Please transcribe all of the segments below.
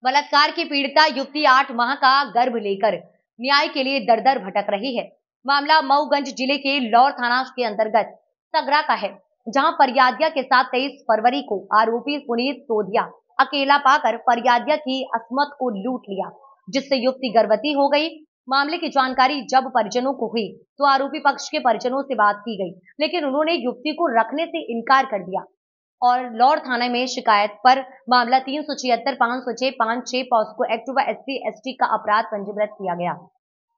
बलात्कार की पीड़िता युवती 8 माह का गर्भ लेकर न्याय के लिए दर दर भटक रही है। मामला मऊगंज जिले के लौर थाना के अंतर्गत सगरा का है, जहां फरियादिया के साथ 23 फरवरी को आरोपी पुनीत सोधिया अकेला पाकर फरियादिया की अस्मत को लूट लिया, जिससे युवती गर्भवती हो गई। मामले की जानकारी जब परिजनों को हुई तो आरोपी पक्ष के परिजनों से बात की गई, लेकिन उन्होंने युवती को रखने से इनकार कर दिया और लौर थाने में शिकायत पर मामला 376, 506, 56 पॉस्को एक्ट व SC/ST का अपराध पंजीकृत किया गया।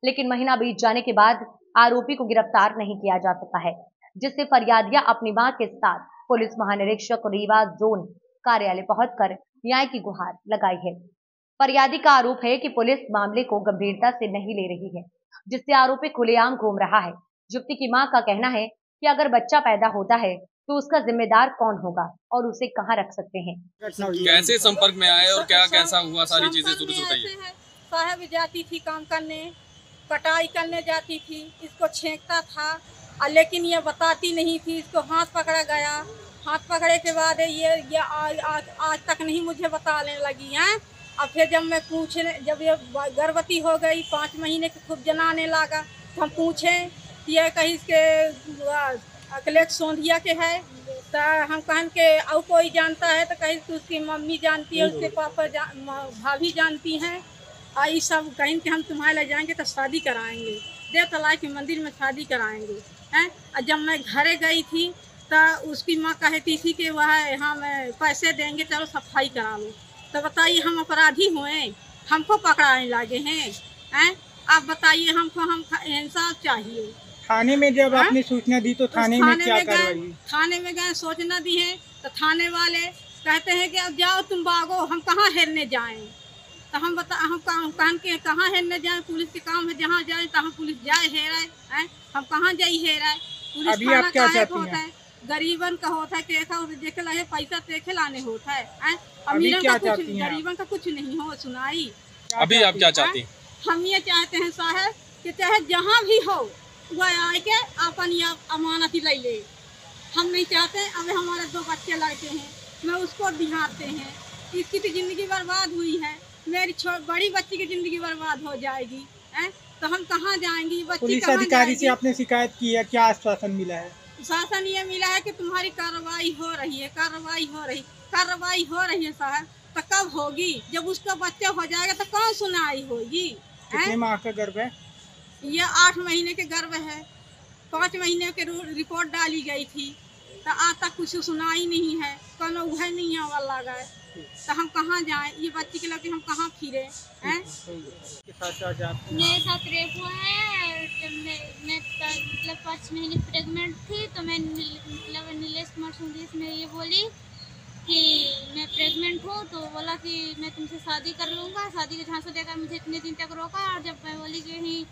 लेकिन महीना बीत जाने के बाद आरोपी को गिरफ्तार नहीं किया जा सका है, जिससे फरियादिया अपनी मां के साथ पुलिस महानिरीक्षक रीवा जोन कार्यालय पहुंचकर न्याय की गुहार लगाई है। फरियादी का आरोप है कि पुलिस मामले को गंभीरता से नहीं ले रही है, जिससे आरोपी खुलेआम घूम रहा है। युवती की मां का कहना है कि अगर बच्चा पैदा होता है तो उसका जिम्मेदार कौन होगा और उसे कहाँ रख सकते हैं। कैसे संपर्क में आए और क्या कैसा हुआ, सारी चीजें शुरू से बताइए। साहब जाती थी काम करने, कटाई करने जाती थी, इसको छेंकता था लेकिन ये बताती नहीं थी। इसको हाथ पकड़ा गया, हाथ पकड़े के बाद ये आज तक नहीं मुझे बताने लगी हैं। अब फिर जब मैं पूछने, जब ये गर्भवती हो गई 5 महीने के खूब जनाने लगा, तो हम पूछे ये कहीं इसके अकलेख सोंधिया के है, तो हम कहन के और कोई जानता है, तो कहीं तो उसकी मम्मी जानती है, उसके पापा भाभी जानती हैं। और ये सब कहीं के हम तुम्हारे ले जाएंगे तो शादी कराएंगे, देव तलाई के मंदिर में शादी कराएंगे हैं। और जब मैं घरे गई थी तो उसकी माँ कहती थी कि वह हम पैसे देंगे, चलो सफाई करा लो। तो बताइए हम अपराधी हुए, हमको पकड़ाने लगे हैं। आप बताइए हमको, हम इंसाफ चाहिए। थाने में जब आपने सूचना दी तो थाने में क्या कार्रवाई? थाने में गए, सूचना दी है तो थाने वाले कहते हैं कि अब जाओ तुम भागो, हम कहाँ हेरने जाएं। तो हम कहन के कहाँ हेरने जाएं, पुलिस के काम है, जहाँ जाए तहाँ पुलिस जाए हेराए हैं, हम कहाँ जाई हेराए। पुलिस अभी आप क्या चाहती हैं? गरीबन का होता है, देखे लगे पैसा देखे लाने होता है। अमीरन का कुछ, गरीबन का कुछ नहीं हो सुनाई। अभी आप क्या चाहती हैं? हम ये चाहते हैं साहब कि चाहे जहाँ भी हो वह आके अपन या अमानत ले ले। हम नहीं चाहते, अब हमारे 2 बच्चे लड़के हैं, मैं उसको बिहारते हैं, इसकी तो ज़िंदगी बर्बाद हुई है, मेरी बड़ी बच्ची की ज़िंदगी बर्बाद हो जाएगी हैं। तो हम कहाँ जाएंगी? पुलिस अधिकारी से आपने शिकायत की है, क्या आश्वासन मिला है? शासन ये मिला है कि तुम्हारी कार्रवाई हो रही है, कार्रवाई हो रही है साहब। तो कब होगी? जब उसका बच्चा हो जाएगा तो कौन सुनाई होगी? कितने माह का गर्भ है? ये 8 महीने के गर्भ है। 5 महीने के रिपोर्ट डाली गई थी, तो आज तक कुछ सुनाई नहीं है, कोनो वह नहीं है वाला गए। तो हम कहाँ जाएं? ये बच्ची के लगे हम कहाँ फिरे हैं? मेरे साथ रेप हुआ है। मैं मतलब 5 महीने प्रेग्नेंट थी, तो मैं मतलब नीलेश कुमार सोंधिया से मैं ये बोली कि मैं प्रेग्नेंट हूँ, तो बोला कि मैं तुमसे शादी कर लूँगा। शादी के झांसा देकर मुझे इतने दिन तक रोका, और जब मैं बोली कि नहीं,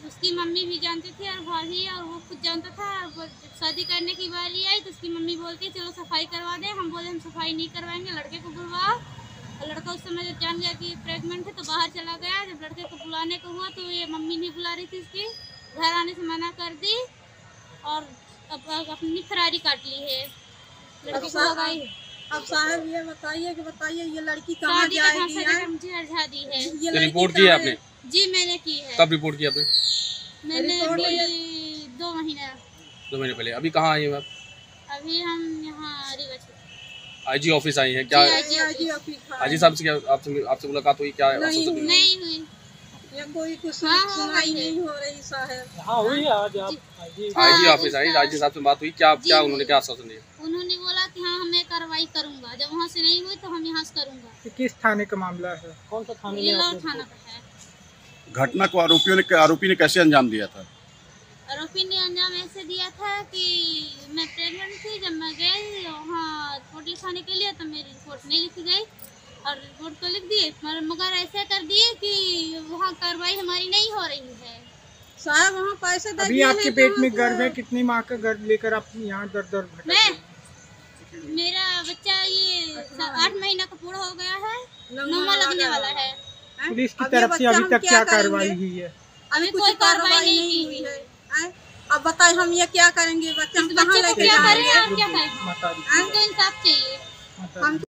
उसकी मम्मी भी जानती थी और भाभी, और वो खुद जानता था। जब शादी करने की बारी आई तो उसकी मम्मी बोलती चलो सफाई करवा दें। हम बोले हम सफाई नहीं करवाएंगे, लड़के को बुलवाओ। और लड़का उस समय जब जान गया कि प्रेग्नेंट है तो बाहर चला गया। जब लड़के को बुलाने को हुआ तो ये मम्मी नहीं बुला रही थी, इसकी घर आने से मना कर दी और अब अपनी फरारी काट ली है। लड़के को लगाई। अब साहब ये बताइए ये लड़की कहाँ जाएगी? मुझे अर्जा दी है। ये रिपोर्ट की है आपने? जी मैंने की है। कब रिपोर्ट की आपने? मैंने 2 महीने पहले। अभी कहाँ आई हैं आप? अभी हम यहाँ रीवा IG ऑफिस आई हैं क्या? IG साहब से क्या आपसे मुलाकात हुई? क्या नहीं हुई, ये कोई कुछ सुनाई नहीं हो रही साहब। हाँ हुई है, आज आप IG ऑफिस आई, IG साहब से बात हुई क्या? उन्होंने क्या आश्वासन दिया? उन्होंने बोला कि हाँ मैं कार्रवाई करूँगा, जब वहाँ से नहीं हुई तो हम यहाँ से करूँगा। किस थाने का मामला है? कौन सा थाना? ये लौर थाना का है। घटना को आरोपी ने कैसे अंजाम दिया था? आरोपी ने अंजाम ऐसे दिया था कि मैं प्रेग्नेंट थी, जब मैं गई वहाँ रिपोर्ट लिखाने के लिए तो मेरी रिपोर्ट नहीं लिखी गई, और रिपोर्ट तो लिख दिए मगर ऐसे कर दिए कि वहाँ कार्रवाई हमारी नहीं हो रही है साहब। वहाँ पैसे अभी आपके पेट में गर्भ है, कितने माह का गर्भ लेकर आप यहाँ दर मेरा बच्चा ये 8 महीना का पूरा हो गया है, 9वां लगने वाला है। पुलिस की तरफ से अभी तक क्या कार्रवाई हुई है? अभी कोई कार्रवाई नहीं हुई है। अब बताए हम ये क्या करेंगे? बच्चे हम कहाँ लेके जाएंगे? क्या करें? इंसाफ चाहिए।